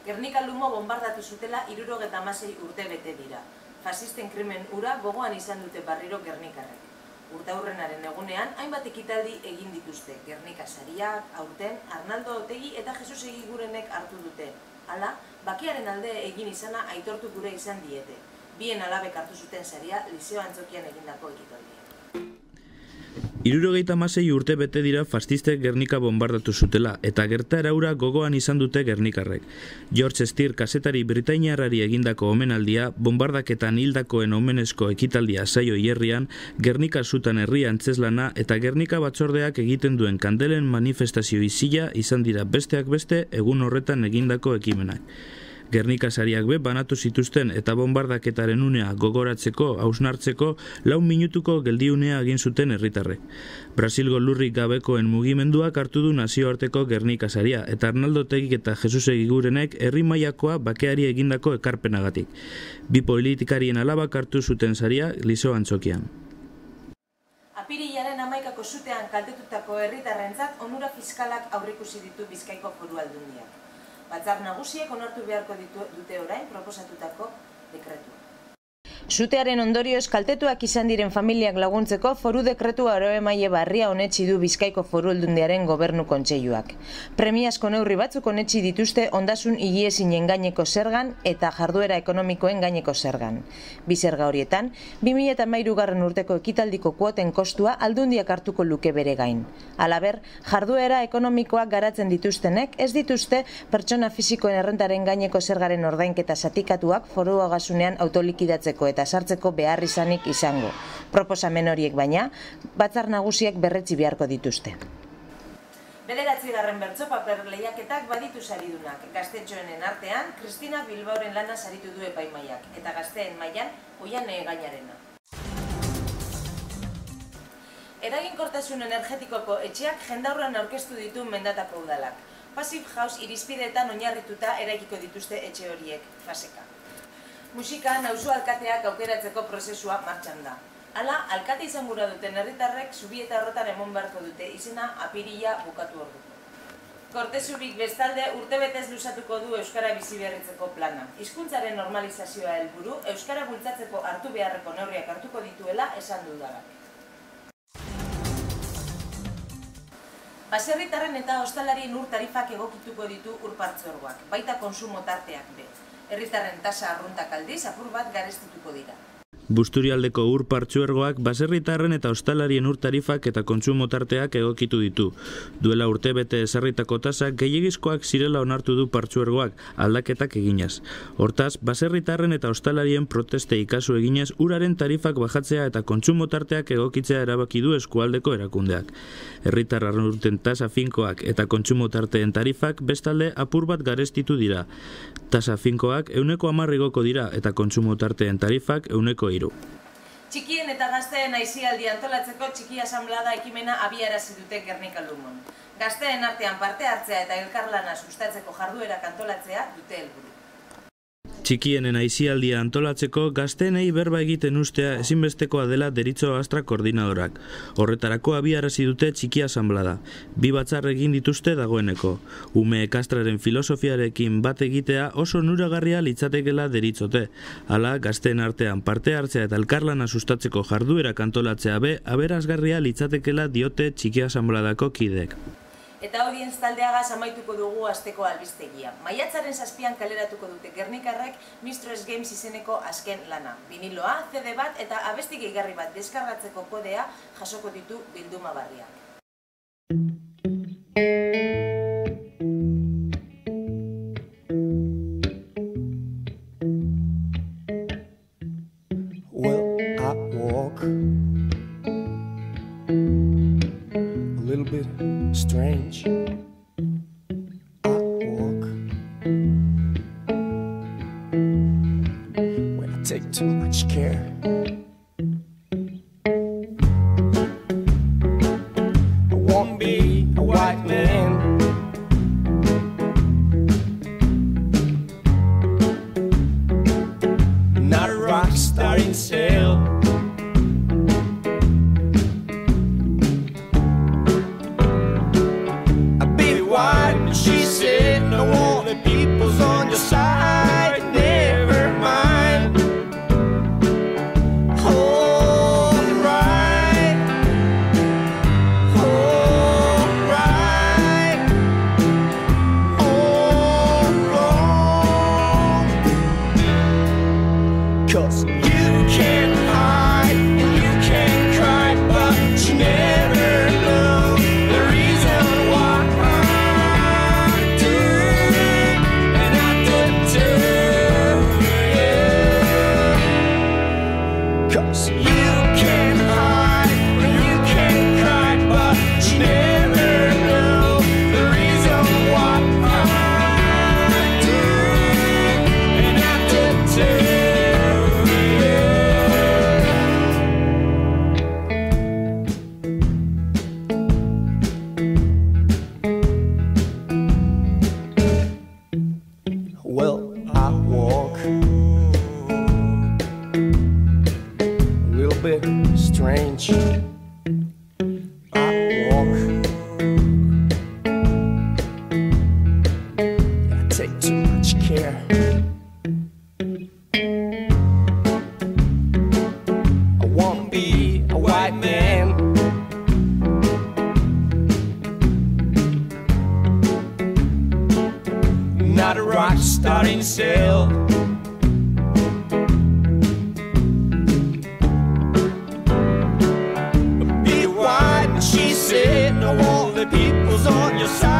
Gernika Lumo bombardatu zutela 76 urte bete dira. Fasisten krimen hura gogoan izan dute berriro gernikarrek. Urtaurrenaren egunean, hainbat ekitaldi egin dituzte. Gernika sariak, aurten, Arnaldo Otegi eta Jesus Egigurenek hartu dute. Hala, bakearen alde egin izana aitortu gure izan diete. Bien alabek hartu zuten saria Liseo Antzokian egindako ekitaldia. 76 urte bete dira fascistek Gernika bombardatu zutela, eta gertaera hura gogoan izan dute gernikarrek. George Steer kazetari britainiarrari egindako omenaldia, bombardaketan hildakoen omenezko ekitaldia Saio Hierrian, Gernika Sutan herri antzeslana eta Gernika batzordeak egiten duen kandelen manifestazio isila izan dira besteak beste egun horretan egindako ekimenak. Gernika sariak banatu zituzten eta bombardaketaren unea gogoratzeko, hausnartzeko, 4 minutuko geldiunea egin zuten herritarrek. Brasilgo lurrik gabekoen mugimenduak hartu du nazioarteko Gernika saria eta Arnaldo Otegik eta Jesus Egigurenek herri mailakoa bakeari egindako ekarpenagatik. Bi politikarien alabak hartu zuten saria Liseo Antzokian. Apirilaren 11ko sutean kaltetutako herritarrentzat onura fiskalak aurreikusi ditu Bizkaiko Foru Aldundiak. Batzar Nagusiek onartu beharko dute orain proposatutako dekretua. Sutearen ondorioz kaltetuak izan diren familiak laguntzeko foru dekretua oroemaile barria onetsi du Bizkaiko Foru Aldundiaren Gobernu Kontseiluak. Premiazko neurri batzuk onetsi dituzte ondasun higiezinen gaineko zergan eta jarduera ekonomikoen gaineko zergan. Bi zerga horietan, 2013 urteko ekitaldiko kuoten kostua Aldundiak hartuko luke bere gain. Halaber, jarduera ekonomikoak garatzen dituztenek ez dituzte pertsona fisikoen errentaren gaineko zergaren ordainketa zatikatuak foru ogasunean autolikidatzeko eta sartzeko behar izanik izango. Proposamen horiek baina, Batzar Nagusiek berretsi beharko dituzte. 9. bertsopaper lehiaketak baditu saridunak. Gaztetxoenen artean, Kristina Bilbaoren lana saritu du epaimaiak, eta gazteen mailan Oiane Gainarena. Eraginkortasun energetikoko etxeak jendaurrean aurkeztu ditu Mendatako udalak. Passive House irizpideetan oinarrituta eraikiko dituzte etxe horiek, faseka. Musikan auzo alkateak aukeratzeko prozesua martxan da. Hala, alkate izan gura duten herritarrek Zubieta Errotan emon beharko dute izena apirila bukatu orduko. Kortezurik bestalde urtebetez luzatuko du Euskara biziberritzeko plana. Hizkuntzaren normalizazioa helburu, Euskara bultzatzeko hartu beharreko neurriak hartuko dituela esan du udalak. Baserritarren eta ostalarien ur tarifak egokituko ditu ur partzuergoak, baita kontsumo tarteak be. Herritarren tasa arruntak aldiz apur bat garestituko dira. Busturialdeko ur partzuergoak baserritarren eta ostalarien ur tarifak eta kontsumo tarteak egokitu ditu. Duela urtebete ezarritako tasak gehiegizkoak zirela onartu du partzuergoak aldaketak eginez. Hortaz, baserritarren eta ostalarien protestei kasu eginez uraren tarifak bajatzea eta kontsumo tarteak egokitzea erabaki du eskualdeko erakundeak. Herritar arrunten tasa finkoak eta kontsumo tarteen tarifak bestalde apur bat garestitu dira. Tasa finkoak 110 igoko dira eta kontsumo tarteen tarifak 103. Txikien eta gazteen aisialdi antolatzeko txiki asanblada ekimena abiarazi dute Gernika Lumon. Gazteen artean parte hartzea eta elkarlana sustatzeko jarduerak antolatzea dute helburu. Txikienen aisialdia antolatzeko gazteenei berba egiten ustea ezinbestekoa dela deritzo Astra koordinadorak. Horretarako abiarazi dute txiki asanblada. 2 batzar egin dituzte dagoeneko. Ume Kastraren filosofiarekin bat egitea oso onuragarria litzatekela deritzote. Hala, gazteen artean parte hartzea eta elkarlana sustatzeko jarduerak antolatzea be aberasgarria litzatekela diote txiki asanbladako kideek. Eta audientz taldeagaz amaituko dugu asteko albistegia. Maiatzaren 7an kaleratuko dute gernikarrek Mistress Games izeneko azken lana. Biniloa, CD bat eta abesti gehigarri bat deskargatzeko kodea jasoko ditu bilduma barriak. Well, I walk a little bit strange. I walk when I take too much care. I won't be a white man. Not a rock star in sail. She said, no, all the people's on your got a rock starting sail. Be white, she said, no, all the people's on your side.